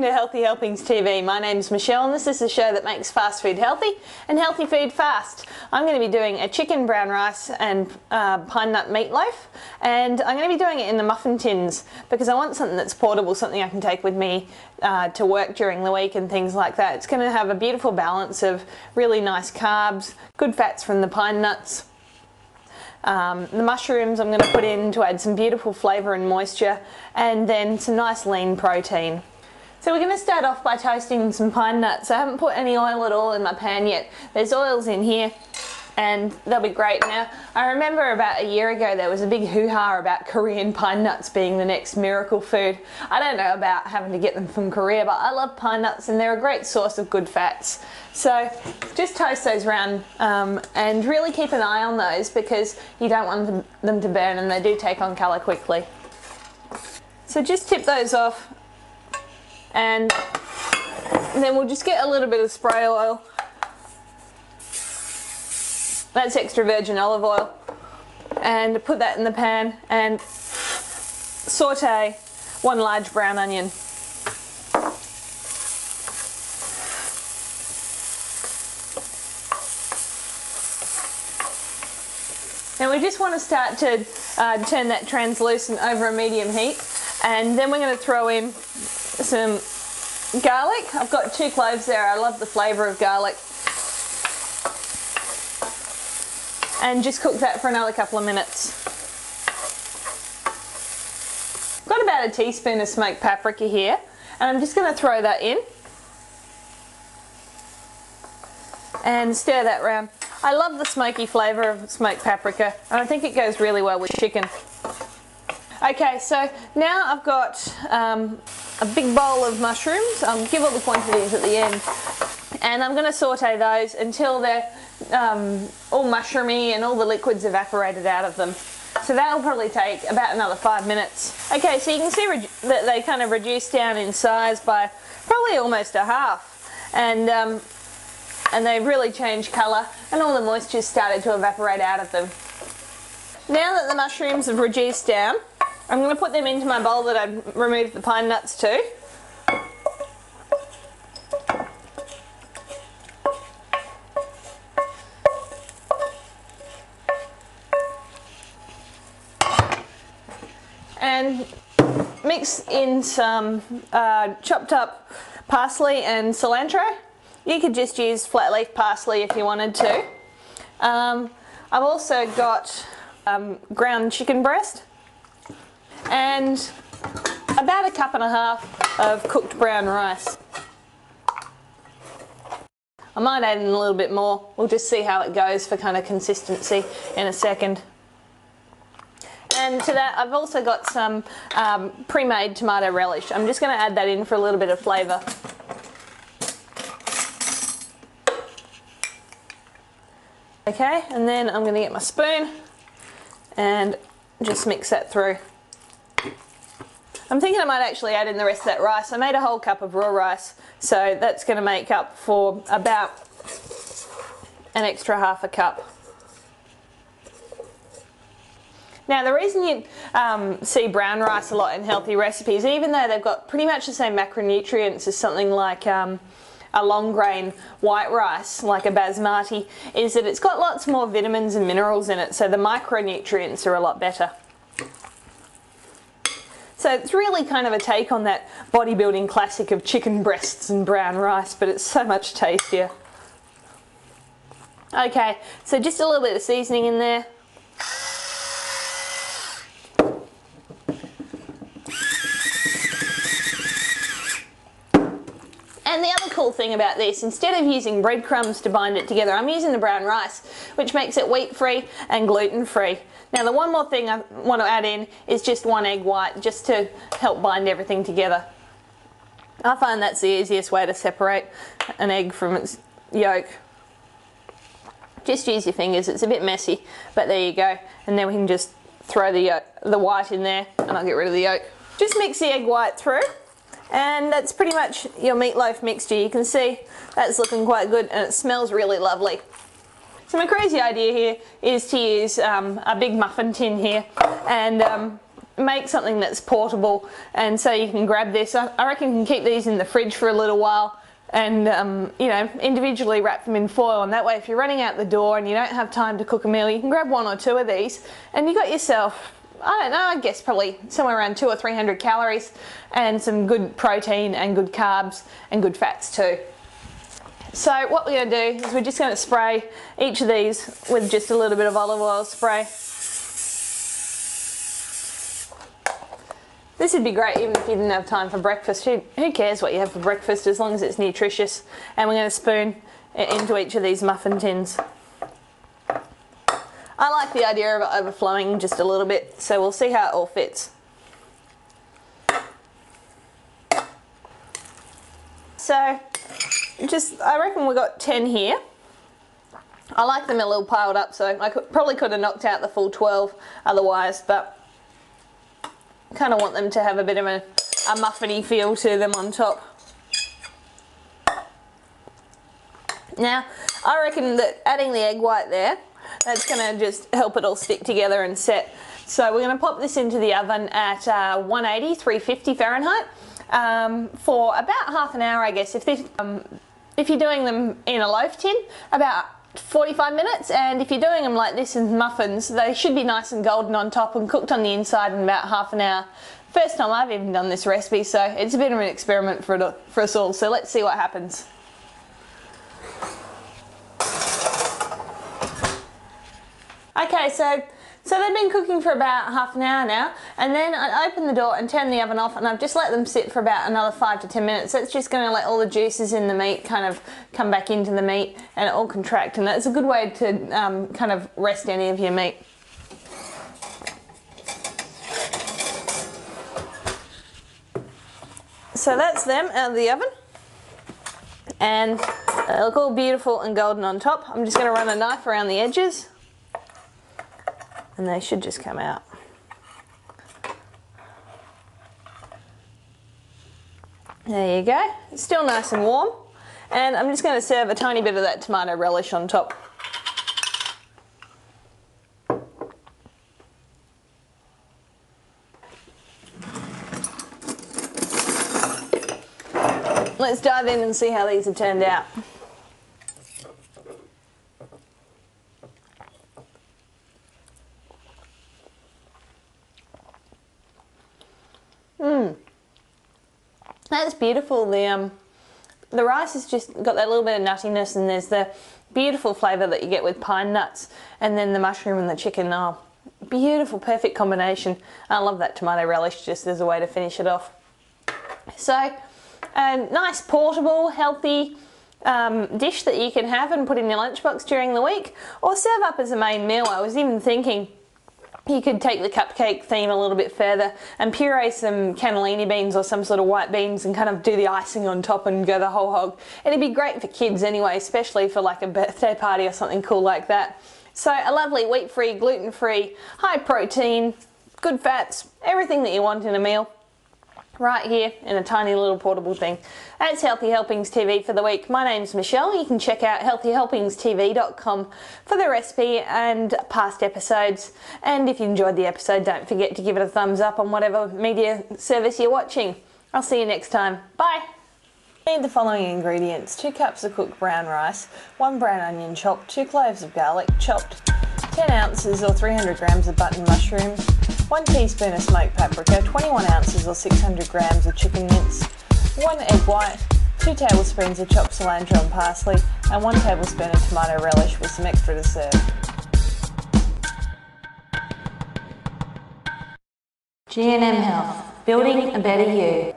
to Healthy Helpings TV. My name's Michelle and this is the show that makes fast food healthy and healthy food fast. I'm going to be doing a chicken brown rice and pine nut meatloaf, and I'm going to be doing it in the muffin tins because I want something that's portable, something I can take with me to work during the week and things like that. It's going to have a beautiful balance of really nice carbs, good fats from the pine nuts. The mushrooms I'm going to put in to add some beautiful flavour and moisture, and then some nice lean protein. So we're going to start off by toasting some pine nuts. I haven't put any oil at all in my pan yet. There's oils in here and they'll be great. Now, I remember about a year ago there was a big hoo-ha about Korean pine nuts being the next miracle food. I don't know about having to get them from Korea, but I love pine nuts and they're a great source of good fats. So just toast those around and really keep an eye on those because you don't want them to burn, and they do take on colour quickly. So just tip those off, and then we'll just get a little bit of spray oil. That's extra virgin olive oil, and put that in the pan and saute one large brown onion. Now we just want to start to turn that translucent over a medium heat, and then we're going to throw in some garlic. I've got 2 cloves there. I love the flavour of garlic. And just cook that for another couple of minutes. I've got about a teaspoon of smoked paprika here, and I'm just going to throw that in and stir that round. I love the smoky flavour of smoked paprika, and I think it goes really well with chicken. Okay, so now I've got a big bowl of mushrooms. I'll give all the quantities at the end, and I'm going to saute those until they're all mushroomy and all the liquids evaporated out of them. So that'll probably take about another 5 minutes. Okay, so you can see that they kind of reduced down in size by probably almost a half, and they've really changed colour, and all the moisture started to evaporate out of them. Now that the mushrooms have reduced down, I'm going to put them into my bowl that I've removed the pine nuts to. And mix in some chopped up parsley and cilantro. You could just use flat leaf parsley if you wanted to. I've also got ground chicken breast and about 1.5 cups of cooked brown rice. I might add in a little bit more. We'll just see how it goes for kind of consistency in a second. And to that I've also got some pre-made tomato relish. I'm just going to add that in for a little bit of flavour. Okay, and then I'm going to get my spoon and just mix that through. I'm thinking I might actually add in the rest of that rice. I made a whole cup of raw rice, so that's going to make up for about an extra 1/2 cup. Now the reason you see brown rice a lot in healthy recipes, even though they've got pretty much the same macronutrients as something like a long grain white rice like a basmati, is that it's got lots more vitamins and minerals in it, so the micronutrients are a lot better. So it's really kind of a take on that bodybuilding classic of chicken breasts and brown rice, but it's so much tastier. Okay, so just a little bit of seasoning in there. And the other cool thing about this, instead of using breadcrumbs to bind it together, I'm using the brown rice, which makes it wheat-free and gluten-free. Now the one more thing I want to add in is just 1 egg white, just to help bind everything together. I find that's the easiest way to separate an egg from its yolk. Just use your fingers, it's a bit messy, but there you go. And then we can just throw the white in there and I'll get rid of the yolk. Just mix the egg white through. And that's pretty much your meatloaf mixture. You can see that's looking quite good and it smells really lovely. So my crazy idea here is to use a big muffin tin here, and make something that's portable, and so you can grab this. I reckon you can keep these in the fridge for a little while, and you know, individually wrap them in foil, and that way if you're running out the door and you don't have time to cook a meal, you can grab 1 or 2 of these and you got yourself, I don't know, I guess probably somewhere around 200 or 300 calories and some good protein and good carbs and good fats too. So what we're going to do is we're just going to spray each of these with just a little bit of olive oil spray. This would be great even if you didn't have time for breakfast. Who cares what you have for breakfast as long as it's nutritious. And we're going to spoon it into each of these muffin tins. I like the idea of it overflowing just a little bit, so we'll see how it all fits. So I reckon we've got 10 here. I like them a little piled up, so I probably could have knocked out the full 12 otherwise, but kind of want them to have a bit of a muffiny feel to them on top. Now, I reckon that adding the egg white there, that's going to just help it all stick together and set. So we're going to pop this into the oven at 180, 350 Fahrenheit for about half an hour, I guess. If you're doing them in a loaf tin, about 45 minutes, and if you're doing them like this in muffins, they should be nice and golden on top and cooked on the inside in about half an hour. First time I've even done this recipe, so it's a bit of an experiment for us all, so let's see what happens. Okay, so they've been cooking for about half an hour now, and then I open the door and turn the oven off, and I've just let them sit for about another 5 to 10 minutes. That's just going to let all the juices in the meat kind of come back into the meat and all contract, and that's a good way to kind of rest any of your meat. So that's them out of the oven, and they look all beautiful and golden on top. I'm just going to run a knife around the edges, and they should just come out. There you go. It's still nice and warm. And I'm just going to serve a tiny bit of that tomato relish on top. Let's dive in and see how these have turned out. That's beautiful. The rice has just got that little bit of nuttiness, and there's the beautiful flavour that you get with pine nuts, and then the mushroom and the chicken. Oh, beautiful, perfect combination. I love that tomato relish just as a way to finish it off. So, a nice portable, healthy dish that you can have and put in your lunchbox during the week, or serve up as a main meal. I was even thinking you could take the cupcake theme a little bit further and puree some cannellini beans or some sort of white beans and kind of do the icing on top and go the whole hog. It'd be great for kids anyway, especially for like a birthday party or something cool like that. So a lovely wheat-free, gluten-free, high protein, good fats, everything that you want in a meal, right here in a tiny little portable thing. That's Healthy Helpings TV for the week. My name's Michelle. You can check out healthyhelpingstv.com for the recipe and past episodes. And if you enjoyed the episode, don't forget to give it a thumbs up on whatever media service you're watching. I'll see you next time. Bye! Need the following ingredients: 2 cups of cooked brown rice, 1 brown onion chopped, 2 cloves of garlic chopped, 10 ounces or 300 grams of button mushrooms, 1 teaspoon of smoked paprika, 21 ounces or 600 grams of chicken mince, 1 egg white, 2 tablespoons of chopped cilantro and parsley, and 1 tablespoon of tomato relish with some extra to serve. G&M Health, building a better you.